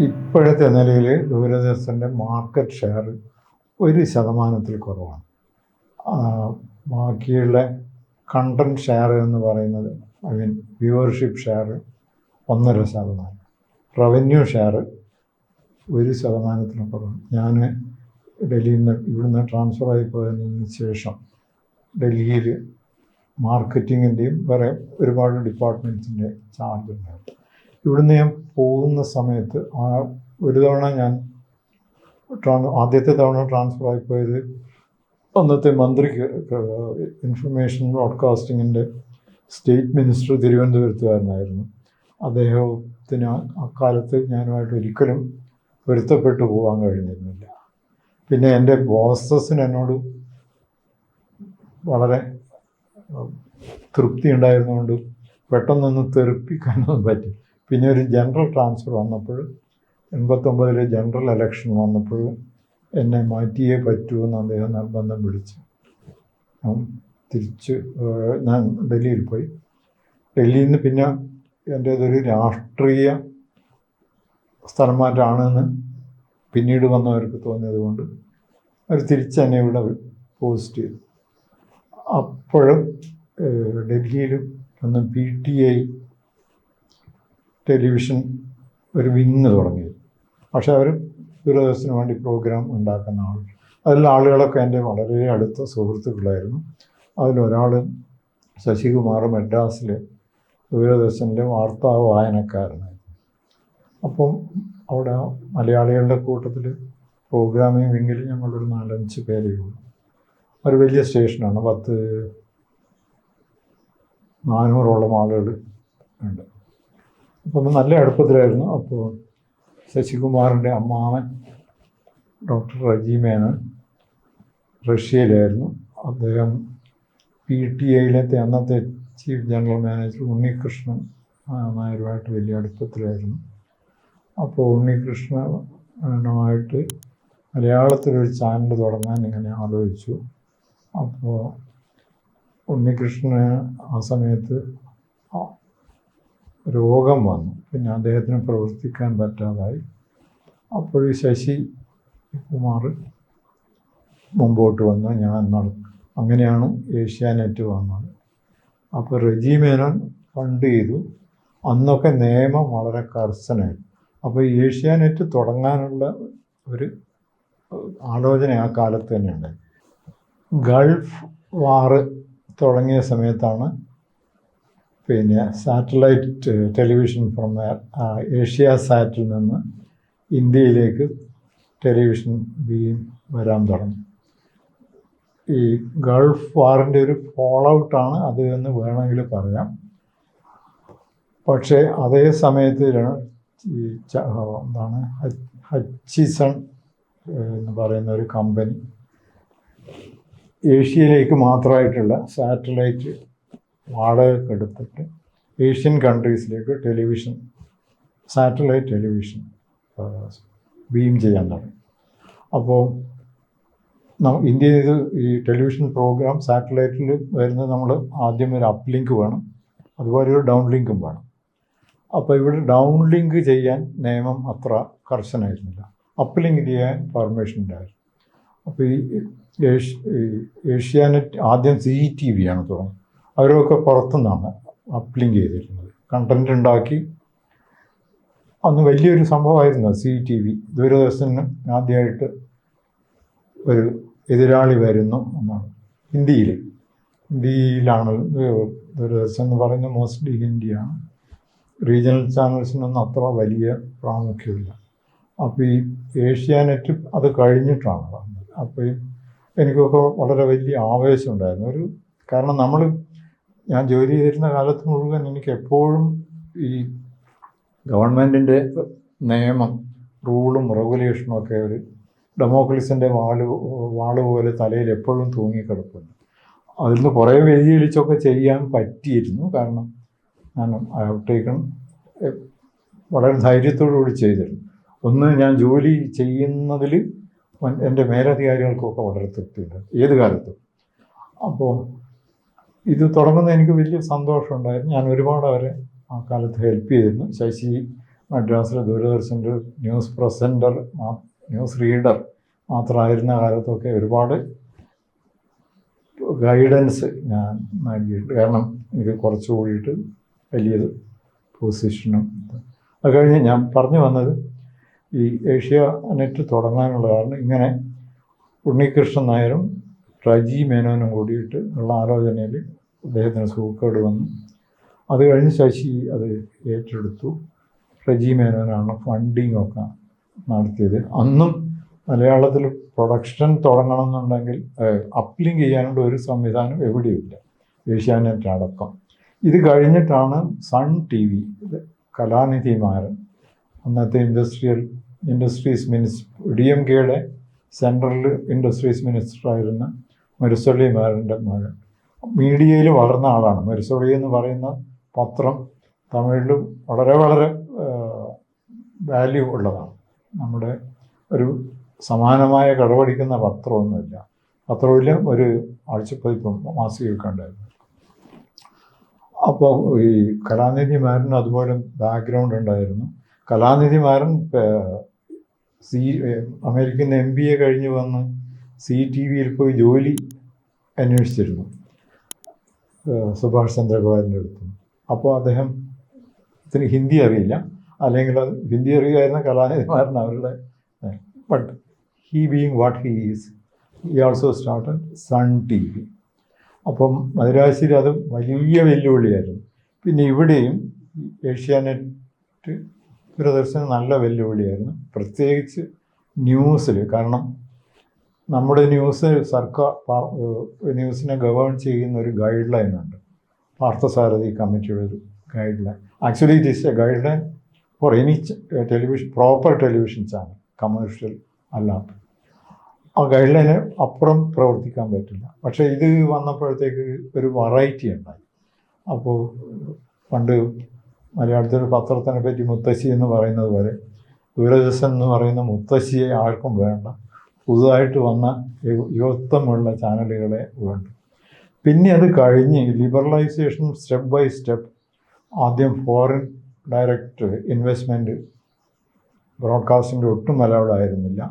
ഇപ്പോഴത്തെ നിലയിൽ ദൂരദർശൻ്റെ market share 1% കുറവാണ്. ബാക്കിയുള്ള കണ്ടൻറ് ഷെയർ എന്ന് പറയുന്നത് വ്യൂവർഷിപ്പ് ഷെയർ 1.5%, റവന്യൂ ഷെയർ 1% കുറവാണ്. ഞാൻ ഡൽഹിയിൽ നിന്ന് ഇവിടുന്ന് ട്രാൻസ്ഫർ ആയി പോയതിന് ശേഷം ഡൽഹിയിൽ മാർക്കറ്റിങ്ങിൻ്റെയും വേറെ ഒരുപാട് ഡിപ്പാർട്ട്മെൻറ്റ്സിൻ്റെ ചാർജ് ഉണ്ടായിരുന്നു. ഇവിടുന്ന് ഞാൻ പോകുന്ന സമയത്ത് ഒരു തവണ ഞാൻ ആദ്യത്തെ തവണ ട്രാൻസ്ഫർ ആയിപ്പോയത് അന്നത്തെ മന്ത്രിക്ക് ഇൻഫർമേഷൻ ബ്രോഡ്കാസ്റ്റിങ്ങിൻ്റെ സ്റ്റേറ്റ് മിനിസ്റ്റർ തിരുവനന്തപുരത്തുകാരനായിരുന്നു. അദ്ദേഹത്തിന് അക്കാലത്ത് ഞാനുമായിട്ട് ഒരിക്കലും പൊരുത്തപ്പെട്ടു പോകാൻ കഴിഞ്ഞിരുന്നില്ല. പിന്നെ എൻ്റെ ബോസസിന് എന്നോട് വളരെ തൃപ്തി ഉണ്ടായിരുന്നുകൊണ്ട് പെട്ടെന്നൊന്നും തെറിപ്പിക്കാനൊന്നും പറ്റി. പിന്നെ ഒരു ജനറൽ ട്രാൻസ്ഫർ വന്നപ്പോൾ 89 ജനറൽ ഇലക്ഷൻ വന്നപ്പോൾ എന്നെ മാറ്റിയേ പറ്റൂ എന്ന് അദ്ദേഹം നിർബന്ധം പിടിച്ചു. ഞാൻ ഡൽഹിയിൽ പോയി. ഡൽഹിയിൽ നിന്ന് പിന്നെ എൻ്റേതൊരു രാഷ്ട്രീയ സ്ഥലം മാറ്റമാണെന്ന് പിന്നീട് വന്നവർക്ക് തോന്നിയത് കൊണ്ട് അവർ തിരിച്ചെന്നെ ഇവിടെ പോസ്റ്റ് ചെയ്തു. അപ്പോഴും ഡൽഹിയിലും അന്ന് PTI ടെലിവിഷൻ ഒരു വിങ് തുടങ്ങി. പക്ഷെ അവർ ദൂരദർശന് വേണ്ടി പ്രോഗ്രാം ഉണ്ടാക്കുന്ന അതിലുള്ള ആളുകളൊക്കെ എൻ്റെ വളരെ അടുത്ത സുഹൃത്തുക്കളായിരുന്നു. അതിലൊരാൾ ശശികുമാർ മദ്രാസിലെ ദൂരദർശനിലെ വാർത്താ വായനക്കാരനായിരുന്നു. അപ്പം അവിടെ മലയാളികളുടെ കൂട്ടത്തിൽ പ്രോഗ്രാമിംഗ് വിങ്ങിൽ ഞങ്ങളൊരു 4-5 പേരേ ഉള്ളൂ. ഒരു വലിയ സ്റ്റേഷനാണ്, 400ഓളം ആളുകൾ ഉണ്ട്. അപ്പോൾ നല്ല അടുപ്പത്തിലായിരുന്നു. അപ്പോൾ ശശികുമാറിൻ്റെ അമ്മാവൻ ഡോക്ടർ റജി മേനോൻ റഷ്യയിലായിരുന്നു. അദ്ദേഹം PTIയിലത്തെ അന്നത്തെ ചീഫ് ജനറൽ മാനേജർ ഉണ്ണികൃഷ്ണൻ നായരുമായിട്ട് വലിയ അടുപ്പത്തിലായിരുന്നു. അപ്പോൾ ഉണ്ണികൃഷ്ണനുമായിട്ട് മലയാളത്തിലൊരു ചാനൽ തുടങ്ങാൻ ഇങ്ങനെ ആലോചിച്ചു. അപ്പോൾ ഉണ്ണികൃഷ്ണന് ആ സമയത്ത് രോഗം വന്നു. പിന്നെ അദ്ദേഹത്തിന് പ്രവർത്തിക്കാൻ പറ്റാതായി. അപ്പോൾ ശശികുമാർ മുമ്പോട്ട് വന്നു. അങ്ങനെയാണ് ഏഷ്യാനെറ്റ് വന്നത്. അപ്പോൾ റജി മേനോൻ ഫണ്ട് ചെയ്തു. അന്നൊക്കെ നിയമം വളരെ കർശനമായിരുന്നു. അപ്പോൾ ഏഷ്യാനെറ്റ് തുടങ്ങാനുള്ള ഒരു ആലോചന ആ കാലത്ത് തന്നെ ഉണ്ട്. ഗൾഫ് വാറ് തുടങ്ങിയ സമയത്താണ് പിന്നെ സാറ്റലൈറ്റ് ടെലിവിഷൻ ഫ്രം ഏഷ്യാസാറ്റിൽ നിന്ന് ഇന്ത്യയിലേക്ക് ടെലിവിഷൻ ബീം വരാൻ തുടങ്ങി. ഈ ഗൾഫ് വാറിൻ്റെ ഒരു ഫോൾ ഔട്ടാണ് അത് എന്ന് വേണമെങ്കിൽ പറയാം. പക്ഷേ അതേ സമയത്ത് ഹച്ചിസൺ എന്ന് പറയുന്ന ഒരു കമ്പനി ഏഷ്യയിലേക്ക് മാത്രമായിട്ടുള്ള സാറ്റലൈറ്റ് വാടകയ്ക്കെടുത്തിട്ട് ഏഷ്യൻ കൺട്രീസിലേക്ക് സാറ്റലൈറ്റ് ടെലിവിഷൻ ബീം ചെയ്യാൻ തുടങ്ങി. അപ്പോൾ ഇന്ത്യയിൽ ഈ ടെലിവിഷൻ പ്രോഗ്രാം സാറ്റലൈറ്റിൽ വരുന്നത് നമ്മൾ ആദ്യം ഒരു അപ്പ് ലിങ്ക് വേണം, അതുപോലെ ഒരു ഡൗൺ ലിങ്കും വേണം. അപ്പോൾ ഇവിടെ ഡൗൺ ലിങ്ക് ചെയ്യാൻ നിയമം അത്ര കർശനമായിരുന്നില്ല, അപ്പ് ലിങ്ക് ചെയ്യാൻ പെർമിഷൻ ഉണ്ടായിരുന്നു. അപ്പോൾ ഈ ഏഷ്യാനെറ്റ് ആദ്യം CTV ആണ് തുടങ്ങി. അവരൊക്കെ പുറത്തുനിന്നാണ് അപ്പ് ലിങ്ക് ചെയ്തിരുന്നത്, കണ്ടൻറ് ഉണ്ടാക്കി. അന്ന് വലിയൊരു സംഭവമായിരുന്നു CTV. ദൂരദർശന് ആദ്യമായിട്ട് ഒരു എതിരാളി വരുന്നു എന്നാണ്. ഹിന്ദിയിലാണ് ദൂരദർശൻ എന്ന് പറയുന്നത്, മോസ്റ്റ്ലി ഹിന്ദിയാണ്. റീജിയണൽ ചാനൽസിനൊന്നും അത്ര വലിയ പ്രാമുഖ്യമില്ല. അപ്പോൾ ഈ ഏഷ്യാനെറ്റ് അത് കഴിഞ്ഞിട്ടാണ് വന്നത്. അപ്പോൾ എനിക്കൊക്കെ വളരെ വലിയ ആവേശമുണ്ടായിരുന്നു. കാരണം ഞാൻ ജോലി ചെയ്തിരുന്ന കാലത്ത് മുഴുവൻ എനിക്ക് എപ്പോഴും ഈ ഗവൺമെൻറ്റിൻ്റെ നിയമം, റൂളും റെഗുലേഷനും ഒക്കെ ഒരു ഡെമോക്രസിൻ്റെ വാള് പോലെ തലയിൽ എപ്പോഴും തൂങ്ങിക്കിടപ്പുണ്ട്. അതിൽ നിന്ന് കുറേ വ്യതിചലിച്ചൊക്കെ ചെയ്യാൻ പറ്റിയിരുന്നു. കാരണം ഞാൻ വളരെ ധൈര്യത്തോടുകൂടി ചെയ്തിരുന്നു. ഞാൻ ജോലി ചെയ്യുന്നതിൽ എൻ്റെ മേലധികാരികൾക്കൊക്കെ വളരെ തൃപ്തിയുണ്ട് ഏത് കാലത്തും. അപ്പോൾ ഇത് തുടങ്ങുന്ന എനിക്ക് വലിയ സന്തോഷമുണ്ടായിരുന്നു. ഞാൻ ഒരുപാട് അവരെ ആ കാലത്ത് ഹെൽപ്പ് ചെയ്തിരുന്നു. ശശി മദ്രാസിലെ ദൂരദർശൻ്റെ ന്യൂസ് പ്രസൻറ്റർ, ന്യൂസ് റീഡർ മാത്രമായിരുന്ന കാലത്തൊക്കെ ഒരുപാട് ഗൈഡൻസ് ഞാൻ നൽകിയിട്ടുണ്ട്. കാരണം എനിക്ക് കുറച്ച് കൂടിയിട്ട് വലിയൊരു പൊസിഷനും. അത് കഴിഞ്ഞ് ഞാൻ പറഞ്ഞു വന്നത് ഈ ഏഷ്യാനെറ്റ് തുടങ്ങാനുള്ള കാരണം ഇങ്ങനെ ഉണ്ണികൃഷ്ണൻ നായരും റജി മേനോനും കൂടിയിട്ട് ഉള്ള ആലോചനയിൽ അദ്ദേഹത്തിന് സൂക്കേട് വന്നു. അത് കഴിഞ്ഞ് ശശി അത് ഏറ്റെടുത്തു. റജി മേനോനാണ് ഫണ്ടിങ്ങൊക്കെ നടത്തിയത്. അന്നും മലയാളത്തിൽ പ്രൊഡക്ഷൻ തുടങ്ങണമെന്നുണ്ടെങ്കിൽ അപ്ലിങ്ക് ചെയ്യാനുള്ള ഒരു സംവിധാനം എവിടെയുമില്ല, ഏഷ്യാനെറ്റ് അടക്കം. ഇത് കഴിഞ്ഞിട്ടാണ് സൺ ടി വി, കലാനിധി മാരൻ, അന്നത്തെ ഇൻഡസ്ട്രീസ് മിനിസ്റ്റർ, DMKയുടെ സെൻട്രൽ ഇൻഡസ്ട്രീസ് മിനിസ്റ്ററായിരുന്ന മുരസൊളി മാരൻ്റെ മകൻ, മീഡിയയിൽ വളർന്ന ആളാണ്. മുരസൊളി എന്ന് പറയുന്ന പത്രം തമിഴിൽ വളരെ വളരെ വാല്യൂ ഉള്ളതാണ്. നമ്മുടെ ഒരു സമാനമായ കടപടിക്കുന്ന പത്രമൊന്നുമില്ല, പത്രമില്ല, ഒരു ആഴ്ചപ്പതിപ്പും മാസികയൊക്കെ ഉണ്ടായിരുന്നു. അപ്പോൾ ഈ കലാനിധി മാരൻ അതുപോലെ ബാക്ക്ഗ്രൗണ്ട് ഉണ്ടായിരുന്നു. കലാനിധി മാരൻ അമേരിക്കൻ MBA കഴിഞ്ഞ് വന്ന് CTVയിൽ പോയി ജോലി അന്വേഷിച്ചിരുന്നു, സുഭാഷ് ചന്ദ്രഗോപാലിൻ്റെ അടുത്ത്. അപ്പോൾ അദ്ദേഹത്തിന് ഹിന്ദി അറിയില്ല, അല്ലെങ്കിൽ ഹിന്ദി അറിയുമായിരുന്ന കലാനിധി മാരൻ അവരുടെ. But he being what he is, he also started Sun TV. അപ്പം മദിരാശിയിൽ അത് വലിയ വെല്ലുവിളിയായിരുന്നു. പിന്നെ ഇവിടെയും ഏഷ്യാനെറ്റ് ദൂരദർശനം നല്ല വെല്ലുവിളിയായിരുന്നു, പ്രത്യേകിച്ച് ന്യൂസിൽ. കാരണം നമ്മുടെ സർക്കാർ ന്യൂസിനെ ഗവേൺ ചെയ്യുന്ന ഒരു ഗൈഡ് ലൈനുണ്ട്, പാർത്ഥസാരഥി കമ്മിറ്റിയുടെ ഒരു guide line. Actually it is A guide line for any television, proper television channel, commercial അല്ലാത്ത. ആ ഗൈഡ് ലൈന് അപ്പുറം പ്രവർത്തിക്കാൻ പറ്റില്ല. പക്ഷേ ഇത് വന്നപ്പോഴത്തേക്ക് ഒരു വെറൈറ്റി ഉണ്ടായി. അപ്പോൾ പണ്ട് മലയാളത്തിലൊരു പത്രത്തിനെ പറ്റി മുത്തശ്ശി എന്ന് പറയുന്നത് പോലെ ദൂരദർശൻ എന്ന് പറയുന്ന മുത്തശ്ശിയെ ആർക്കും വേണ്ട, പുതുതായിട്ട് വന്ന യുവത്വമുള്ള ചാനലുകളെ വേണ്ട. പിന്നെ അത് കഴിഞ്ഞ് ലിബറലൈസേഷൻ സ്റ്റെപ്പ് ബൈ സ്റ്റെപ്പ്, ആദ്യം ഫോറിൻ ഡയറക്റ്റ് ഇൻവെസ്റ്റ്മെൻറ്റ് ബ്രോഡ്കാസ്റ്റിംഗ് ഒട്ടും അലൗഡ് ആയിരുന്നില്ല.